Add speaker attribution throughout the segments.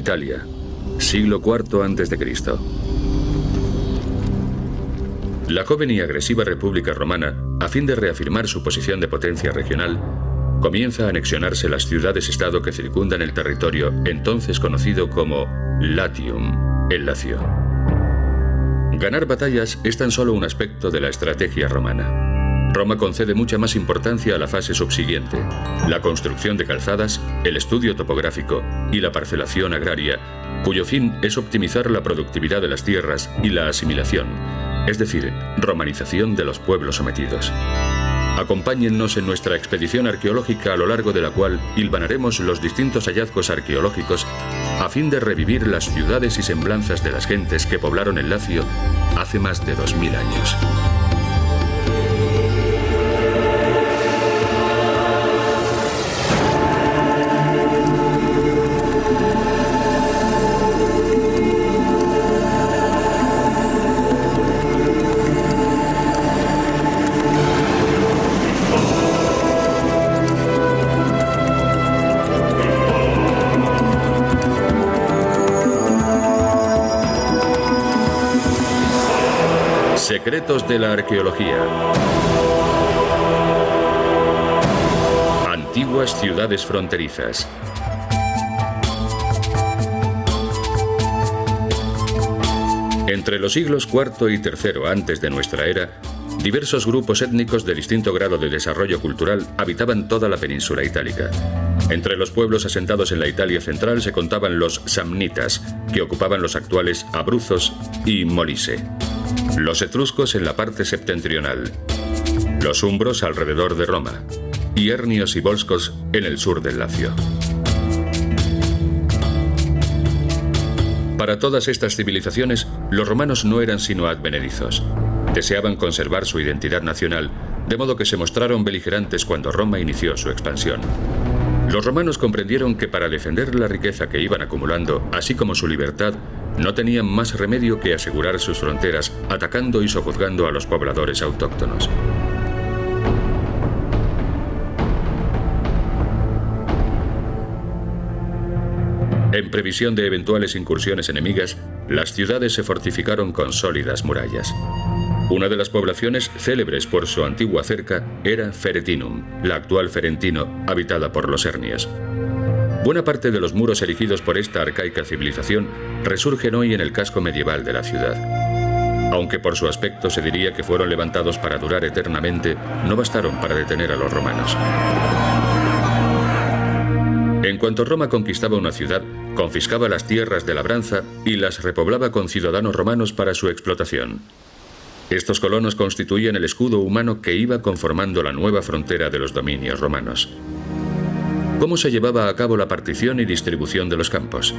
Speaker 1: Italia, siglo IV a.C. La joven y agresiva República Romana, a fin de reafirmar su posición de potencia regional, comienza a anexionarse las ciudades-estado que circundan el territorio entonces conocido como Latium, el Lacio. Ganar batallas es tan solo un aspecto de la estrategia romana. Roma concede mucha más importancia a la fase subsiguiente, la construcción de calzadas, el estudio topográfico y la parcelación agraria, cuyo fin es optimizar la productividad de las tierras y la asimilación, es decir, romanización de los pueblos sometidos. Acompáñennos en nuestra expedición arqueológica a lo largo de la cual hilvanaremos los distintos hallazgos arqueológicos a fin de revivir las ciudades y semblanzas de las gentes que poblaron el Lacio hace más de 2000 años. Secretos de la arqueología. Antiguas ciudades fronterizas. Entre los siglos IV y III antes de nuestra era, diversos grupos étnicos de distinto grado de desarrollo cultural habitaban toda la península itálica. Entre los pueblos asentados en la Italia central se contaban los samnitas, que ocupaban los actuales Abruzos y Molise. Los etruscos en la parte septentrional, los umbros alrededor de Roma, y hernios y volscos en el sur del Lacio. Para todas estas civilizaciones, los romanos no eran sino advenedizos. Deseaban conservar su identidad nacional, de modo que se mostraron beligerantes cuando Roma inició su expansión. Los romanos comprendieron que para defender la riqueza que iban acumulando, así como su libertad, no tenían más remedio que asegurar sus fronteras, atacando y sojuzgando a los pobladores autóctonos. En previsión de eventuales incursiones enemigas, las ciudades se fortificaron con sólidas murallas. Una de las poblaciones célebres por su antigua cerca era Feretinum, la actual Ferentino, habitada por los hernios. Buena parte de los muros erigidos por esta arcaica civilización resurgen hoy en el casco medieval de la ciudad. Aunque por su aspecto se diría que fueron levantados para durar eternamente, no bastaron para detener a los romanos. En cuanto Roma conquistaba una ciudad, confiscaba las tierras de labranza y las repoblaba con ciudadanos romanos para su explotación. Estos colonos constituían el escudo humano que iba conformando la nueva frontera de los dominios romanos. ¿Cómo se llevaba a cabo la partición y distribución de los campos?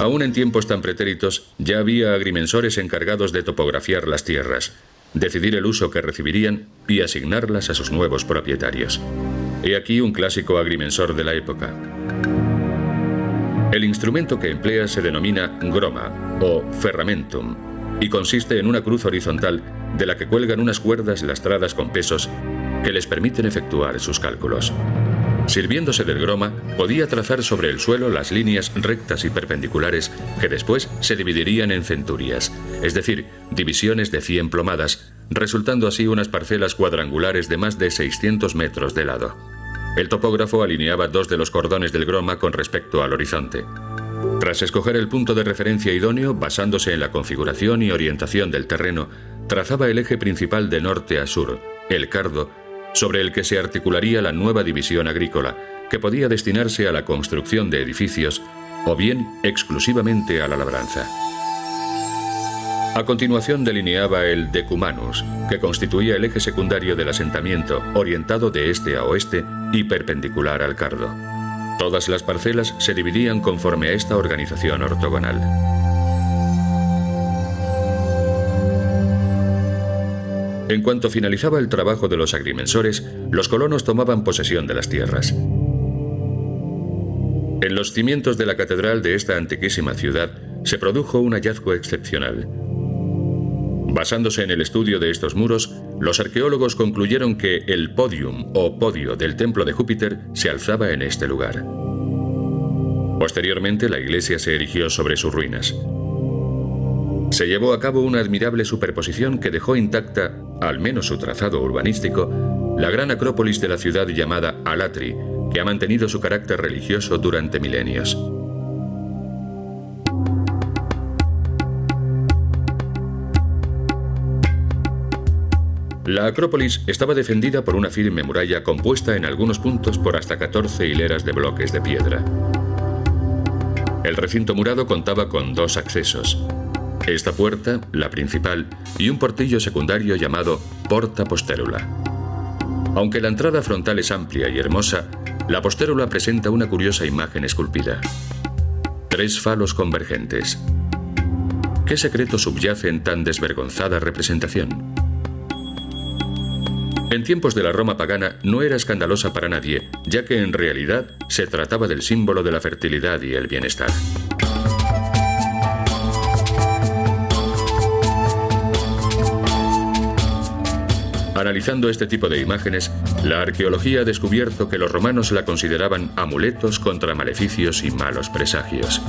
Speaker 1: Aún en tiempos tan pretéritos, ya había agrimensores encargados de topografiar las tierras, decidir el uso que recibirían y asignarlas a sus nuevos propietarios. He aquí un clásico agrimensor de la época. El instrumento que emplea se denomina groma o ferramentum y consiste en una cruz horizontal de la que cuelgan unas cuerdas lastradas con pesos que les permiten efectuar sus cálculos. Sirviéndose del groma, podía trazar sobre el suelo las líneas rectas y perpendiculares que después se dividirían en centurias, es decir, divisiones de 100 plomadas, resultando así unas parcelas cuadrangulares de más de 600 metros de lado. El topógrafo alineaba 2 de los cordones del groma con respecto al horizonte. Tras escoger el punto de referencia idóneo, basándose en la configuración y orientación del terreno, trazaba el eje principal de norte a sur, el cardo, sobre el que se articularía la nueva división agrícola, que podía destinarse a la construcción de edificios o bien exclusivamente a la labranza. A continuación delineaba el decumanus, que constituía el eje secundario del asentamiento, orientado de este a oeste y perpendicular al cardo. Todas las parcelas se dividían conforme a esta organización ortogonal. En cuanto finalizaba el trabajo de los agrimensores, los colonos tomaban posesión de las tierras. En los cimientos de la catedral de esta antiquísima ciudad se produjo un hallazgo excepcional. Basándose en el estudio de estos muros, los arqueólogos concluyeron que el podium o podio del templo de Júpiter se alzaba en este lugar. Posteriormente, la iglesia se erigió sobre sus ruinas. Se llevó a cabo una admirable superposición que dejó intacta, al menos su trazado urbanístico, la gran acrópolis de la ciudad llamada Alatri, que ha mantenido su carácter religioso durante milenios. La Acrópolis estaba defendida por una firme muralla compuesta en algunos puntos por hasta 14 hileras de bloques de piedra. El recinto murado contaba con 2 accesos. Esta puerta, la principal, y un portillo secundario llamado Porta Postérula. Aunque la entrada frontal es amplia y hermosa, la postérula presenta una curiosa imagen esculpida. 3 falos convergentes. ¿Qué secreto subyace en tan desvergonzada representación? En tiempos de la Roma pagana no era escandalosa para nadie, ya que en realidad se trataba del símbolo de la fertilidad y el bienestar. Analizando este tipo de imágenes, la arqueología ha descubierto que los romanos la consideraban amuletos contra maleficios y malos presagios.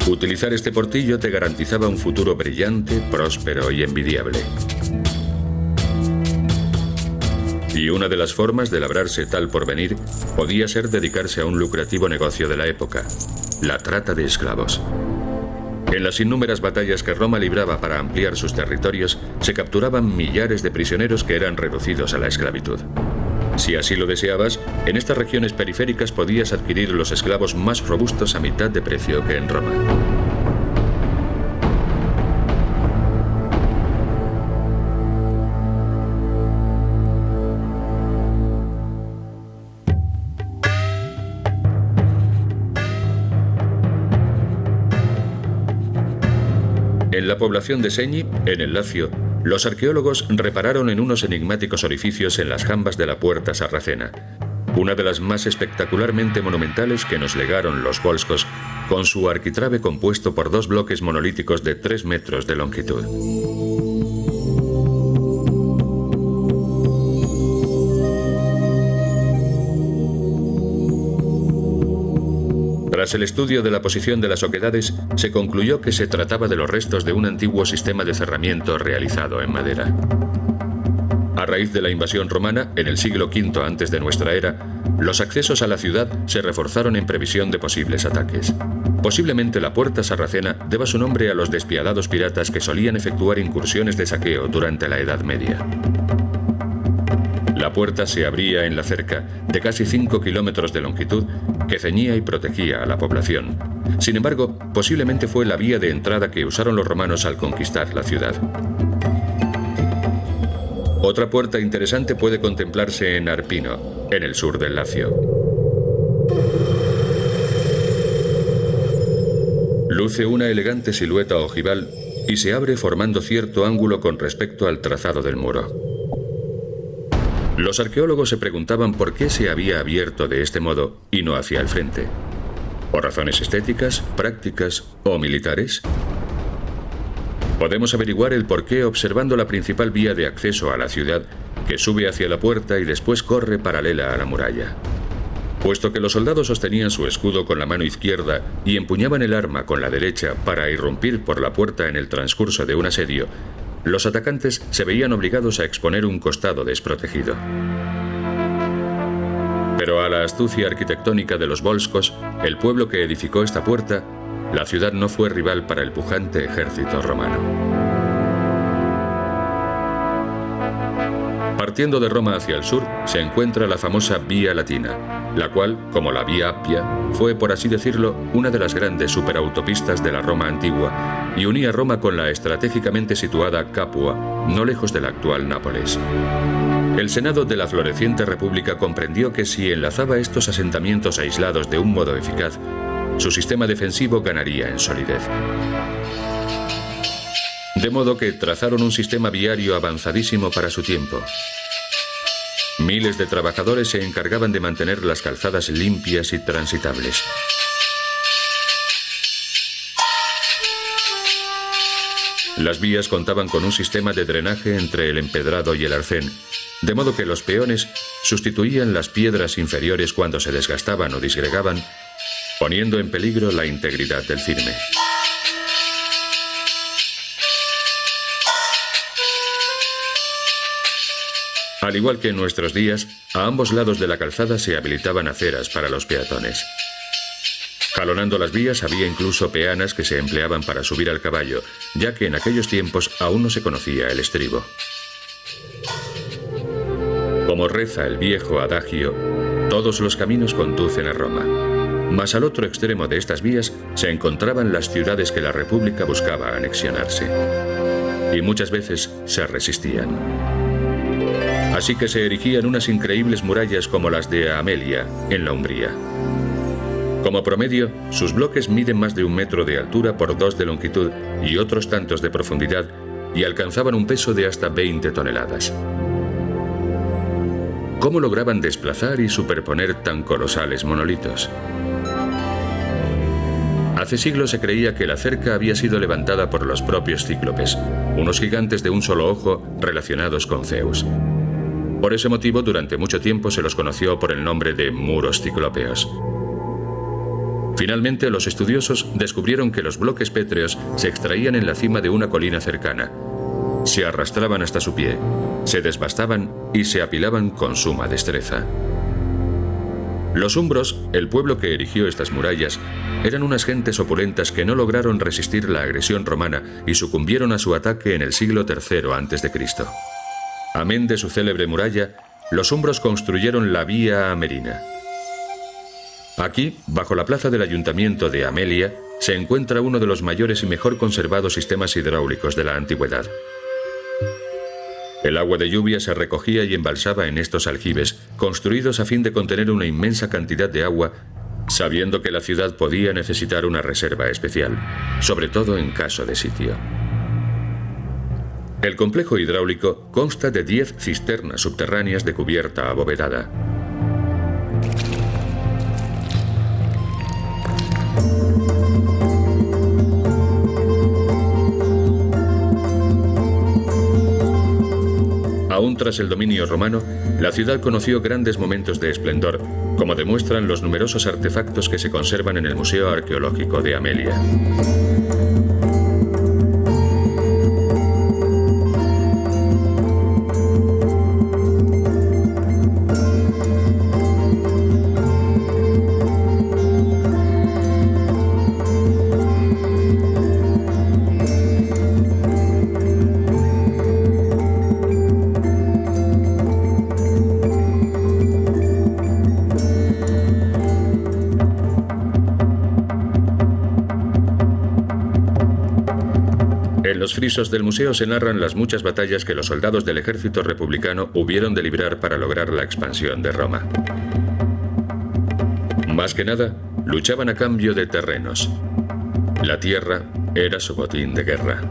Speaker 1: Utilizar este portillo te garantizaba un futuro brillante, próspero y envidiable. Y una de las formas de labrarse tal porvenir podía ser dedicarse a un lucrativo negocio de la época, la trata de esclavos. En las innúmeras batallas que Roma libraba para ampliar sus territorios, se capturaban millares de prisioneros que eran reducidos a la esclavitud. Si así lo deseabas, en estas regiones periféricas podías adquirir los esclavos más robustos a mitad de precio que en Roma. En la población de Segni, en el Lacio, los arqueólogos repararon en unos enigmáticos orificios en las jambas de la Puerta Sarracena, una de las más espectacularmente monumentales que nos legaron los volscos, con su arquitrabe compuesto por 2 bloques monolíticos de 3 metros de longitud. Tras el estudio de la posición de las oquedades, se concluyó que se trataba de los restos de un antiguo sistema de cerramiento realizado en madera. A raíz de la invasión romana, en el siglo V antes de nuestra era, los accesos a la ciudad se reforzaron en previsión de posibles ataques. Posiblemente la Puerta Sarracena deba su nombre a los despiadados piratas que solían efectuar incursiones de saqueo durante la Edad Media. La puerta se abría en la cerca, de casi 5 kilómetros de longitud, que ceñía y protegía a la población. Sin embargo, posiblemente fue la vía de entrada que usaron los romanos al conquistar la ciudad. Otra puerta interesante puede contemplarse en Arpino, en el sur del Lacio. Luce una elegante silueta ojival y se abre formando cierto ángulo con respecto al trazado del muro. Los arqueólogos se preguntaban por qué se había abierto de este modo y no hacia el frente. ¿Por razones estéticas, prácticas o militares? Podemos averiguar el porqué observando la principal vía de acceso a la ciudad, que sube hacia la puerta y después corre paralela a la muralla. Puesto que los soldados sostenían su escudo con la mano izquierda y empuñaban el arma con la derecha para irrumpir por la puerta en el transcurso de un asedio, los atacantes se veían obligados a exponer un costado desprotegido. Pero a la astucia arquitectónica de los volscos, el pueblo que edificó esta puerta, la ciudad no fue rival para el pujante ejército romano. Partiendo de Roma hacia el sur, se encuentra la famosa Vía Latina, la cual, como la Vía Appia, fue, por así decirlo, una de las grandes superautopistas de la Roma antigua y unía Roma con la estratégicamente situada Capua, no lejos del actual Nápoles. El Senado de la floreciente República comprendió que si enlazaba estos asentamientos aislados de un modo eficaz, su sistema defensivo ganaría en solidez. De modo que trazaron un sistema viario avanzadísimo para su tiempo. Miles de trabajadores se encargaban de mantener las calzadas limpias y transitables. Las vías contaban con un sistema de drenaje entre el empedrado y el arcén, de modo que los peones sustituían las piedras inferiores cuando se desgastaban o disgregaban, poniendo en peligro la integridad del firme. Al igual que en nuestros días, a ambos lados de la calzada se habilitaban aceras para los peatones. Jalonando las vías había incluso peanas que se empleaban para subir al caballo, ya que en aquellos tiempos aún no se conocía el estribo. Como reza el viejo adagio, todos los caminos conducen a Roma. Mas al otro extremo de estas vías se encontraban las ciudades que la República buscaba anexionarse. Y muchas veces se resistían. Así que se erigían unas increíbles murallas como las de Amelia, en la Umbría. Como promedio, sus bloques miden más de 1 metro de altura por 2 de longitud y otros tantos de profundidad, y alcanzaban un peso de hasta 20 toneladas. ¿Cómo lograban desplazar y superponer tan colosales monolitos? Hace siglos se creía que la cerca había sido levantada por los propios cíclopes, unos gigantes de un solo ojo relacionados con Zeus. Por ese motivo, durante mucho tiempo se los conoció por el nombre de muros ciclópeos. Finalmente, los estudiosos descubrieron que los bloques pétreos se extraían en la cima de una colina cercana. Se arrastraban hasta su pie, se desbastaban y se apilaban con suma destreza. Los umbros, el pueblo que erigió estas murallas, eran unas gentes opulentas que no lograron resistir la agresión romana y sucumbieron a su ataque en el siglo III a.C. Amén de su célebre muralla, los umbros construyeron la Vía Amerina. Aquí, bajo la plaza del ayuntamiento de Amelia, se encuentra uno de los mayores y mejor conservados sistemas hidráulicos de la antigüedad. El agua de lluvia se recogía y embalsaba en estos aljibes, construidos a fin de contener una inmensa cantidad de agua, sabiendo que la ciudad podía necesitar una reserva especial, sobre todo en caso de sitio. El complejo hidráulico consta de 10 cisternas subterráneas de cubierta abovedada. Aún tras el dominio romano, la ciudad conoció grandes momentos de esplendor, como demuestran los numerosos artefactos que se conservan en el Museo Arqueológico de Amelia. En los frisos del museo se narran las muchas batallas que los soldados del ejército republicano hubieron de librar para lograr la expansión de Roma. Más que nada, luchaban a cambio de terrenos. La tierra era su botín de guerra.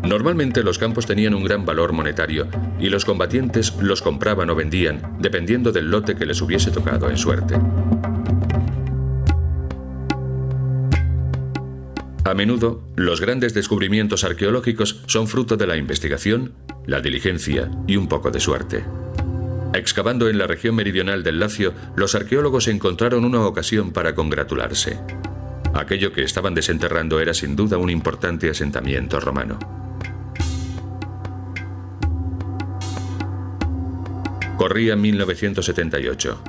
Speaker 1: Normalmente los campos tenían un gran valor monetario y los combatientes los compraban o vendían, dependiendo del lote que les hubiese tocado en suerte. A menudo, los grandes descubrimientos arqueológicos son fruto de la investigación, la diligencia y un poco de suerte. Excavando en la región meridional del Lacio, los arqueólogos encontraron una ocasión para congratularse. Aquello que estaban desenterrando era sin duda un importante asentamiento romano. Corría 1978,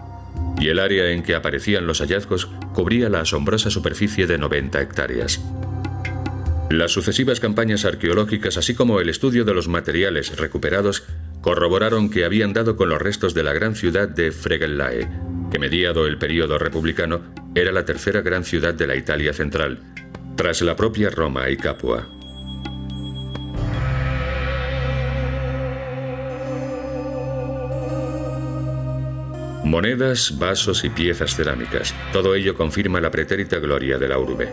Speaker 1: y el área en que aparecían los hallazgos cubría la asombrosa superficie de 90 hectáreas. Las sucesivas campañas arqueológicas, así como el estudio de los materiales recuperados, corroboraron que habían dado con los restos de la gran ciudad de Fregellae, que mediado el período republicano era la tercera gran ciudad de la Italia central, tras la propia Roma y Capua. Monedas, vasos y piezas cerámicas, todo ello confirma la pretérita gloria de la urbe.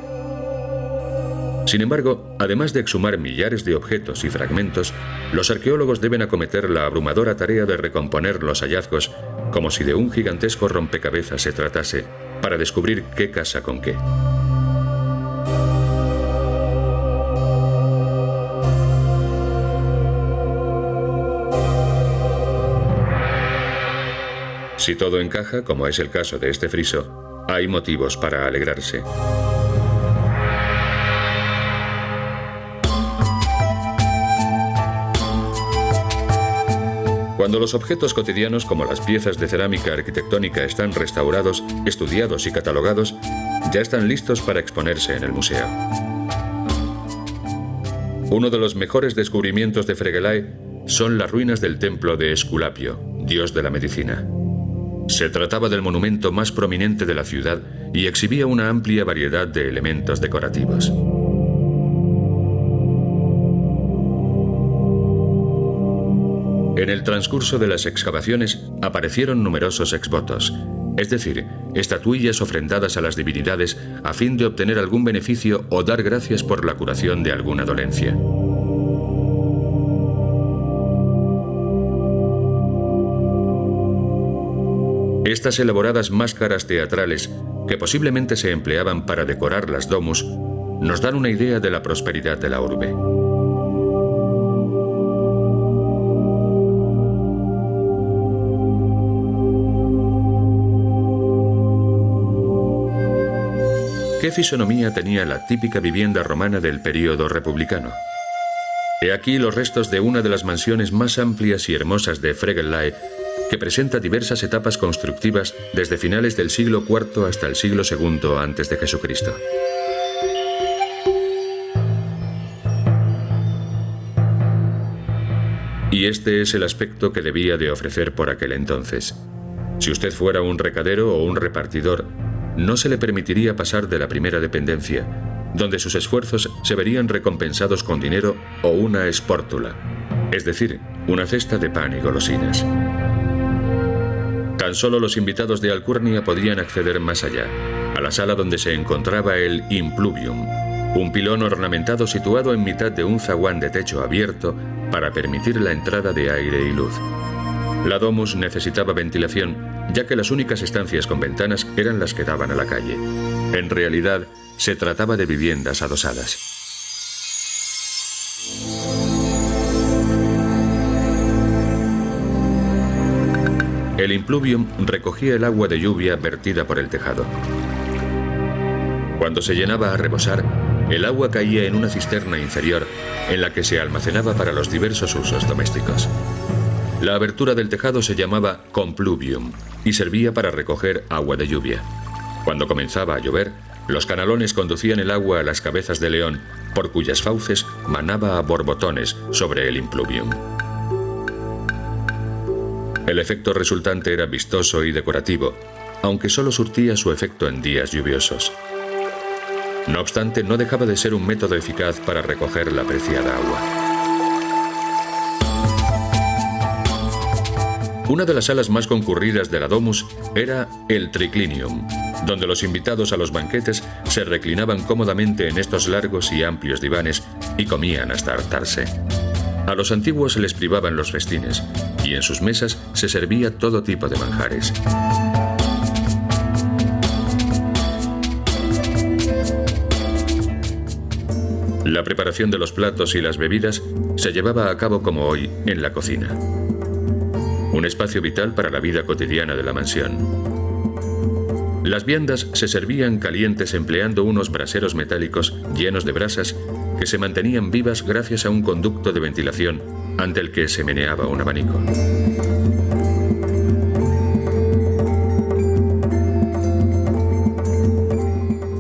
Speaker 1: Sin embargo, además de exhumar millares de objetos y fragmentos, los arqueólogos deben acometer la abrumadora tarea de recomponer los hallazgos, como si de un gigantesco rompecabezas se tratase, para descubrir qué casa con qué. Si todo encaja, como es el caso de este friso, hay motivos para alegrarse. Cuando los objetos cotidianos, como las piezas de cerámica arquitectónica, están restaurados, estudiados y catalogados, ya están listos para exponerse en el museo. Uno de los mejores descubrimientos de Fregelai son las ruinas del templo de Esculapio, dios de la medicina. Se trataba del monumento más prominente de la ciudad y exhibía una amplia variedad de elementos decorativos. En el transcurso de las excavaciones aparecieron numerosos exvotos, es decir, estatuillas ofrendadas a las divinidades a fin de obtener algún beneficio o dar gracias por la curación de alguna dolencia. Estas elaboradas máscaras teatrales, que posiblemente se empleaban para decorar las domus, nos dan una idea de la prosperidad de la urbe. ¿Qué fisonomía tenía la típica vivienda romana del período republicano? He aquí los restos de una de las mansiones más amplias y hermosas de Fregelai, que presenta diversas etapas constructivas desde finales del siglo IV hasta el siglo II a.C. Y este es el aspecto que debía de ofrecer por aquel entonces. Si usted fuera un recadero o un repartidor, no se le permitiría pasar de la primera dependencia, donde sus esfuerzos se verían recompensados con dinero o una espórtula, es decir, una cesta de pan y golosinas. Tan solo los invitados de Alcurnia podían acceder más allá, a la sala donde se encontraba el impluvium, un pilón ornamentado situado en mitad de un zaguán de techo abierto para permitir la entrada de aire y luz. La domus necesitaba ventilación, ya que las únicas estancias con ventanas eran las que daban a la calle. En realidad, se trataba de viviendas adosadas. El impluvium recogía el agua de lluvia vertida por el tejado. Cuando se llenaba a rebosar, el agua caía en una cisterna inferior en la que se almacenaba para los diversos usos domésticos. La abertura del tejado se llamaba compluvium y servía para recoger agua de lluvia. Cuando comenzaba a llover, los canalones conducían el agua a las cabezas de león, por cuyas fauces manaba a borbotones sobre el impluvium. El efecto resultante era vistoso y decorativo, aunque solo surtía su efecto en días lluviosos. No obstante, no dejaba de ser un método eficaz para recoger la preciada agua. Una de las salas más concurridas de la domus era el triclinium, donde los invitados a los banquetes se reclinaban cómodamente en estos largos y amplios divanes y comían hasta hartarse. A los antiguos se les privaban los festines, y en sus mesas se servía todo tipo de manjares. La preparación de los platos y las bebidas se llevaba a cabo como hoy en la cocina. Un espacio vital para la vida cotidiana de la mansión. Las viandas se servían calientes empleando unos braseros metálicos llenos de brasas que se mantenían vivas gracias a un conducto de ventilación ante el que se meneaba un abanico.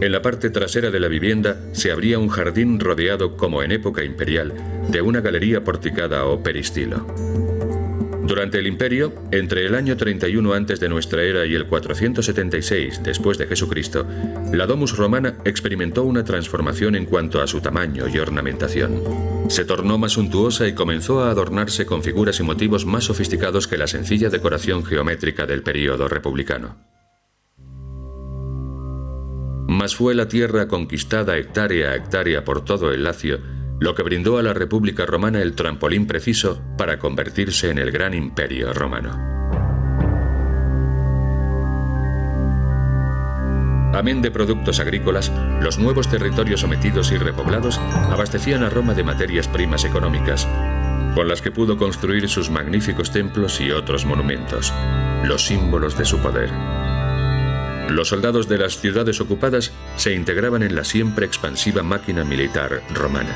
Speaker 1: En la parte trasera de la vivienda se abría un jardín rodeado, como en época imperial, de una galería porticada o peristilo. Durante el Imperio, entre el año 31 antes de nuestra era y el 476 después de Jesucristo, la domus romana experimentó una transformación en cuanto a su tamaño y ornamentación. Se tornó más suntuosa y comenzó a adornarse con figuras y motivos más sofisticados que la sencilla decoración geométrica del período republicano. Mas fue la tierra conquistada hectárea a hectárea por todo el Lacio lo que brindó a la República Romana el trampolín preciso para convertirse en el gran imperio romano. Amén de productos agrícolas, los nuevos territorios sometidos y repoblados abastecían a Roma de materias primas económicas, con las que pudo construir sus magníficos templos y otros monumentos, los símbolos de su poder. Los soldados de las ciudades ocupadas se integraban en la siempre expansiva máquina militar romana.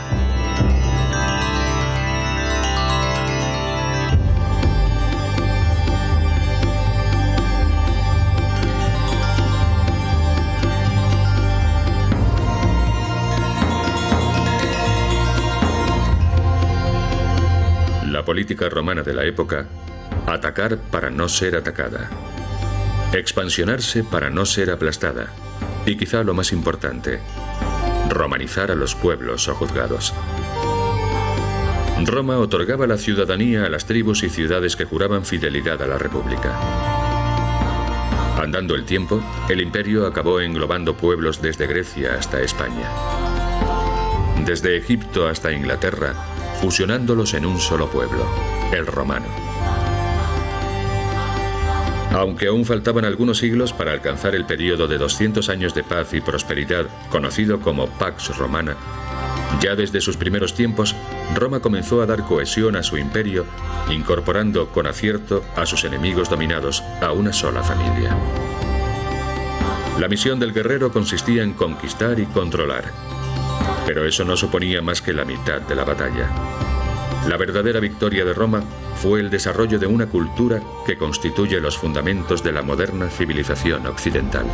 Speaker 1: La política romana de la época: atacar para no ser atacada, expansionarse para no ser aplastada, y quizá lo más importante, romanizar a los pueblos sojuzgados. Roma otorgaba la ciudadanía a las tribus y ciudades que juraban fidelidad a la República. Andando el tiempo, el imperio acabó englobando pueblos desde Grecia hasta España, desde Egipto hasta Inglaterra, fusionándolos en un solo pueblo, el romano. Aunque aún faltaban algunos siglos para alcanzar el periodo de 200 años de paz y prosperidad, conocido como Pax Romana, ya desde sus primeros tiempos, Roma comenzó a dar cohesión a su imperio, incorporando con acierto a sus enemigos dominados a una sola familia. La misión del guerrero consistía en conquistar y controlar, pero eso no suponía más que la mitad de la batalla. La verdadera victoria de Roma fue el desarrollo de una cultura que constituye los fundamentos de la moderna civilización occidental.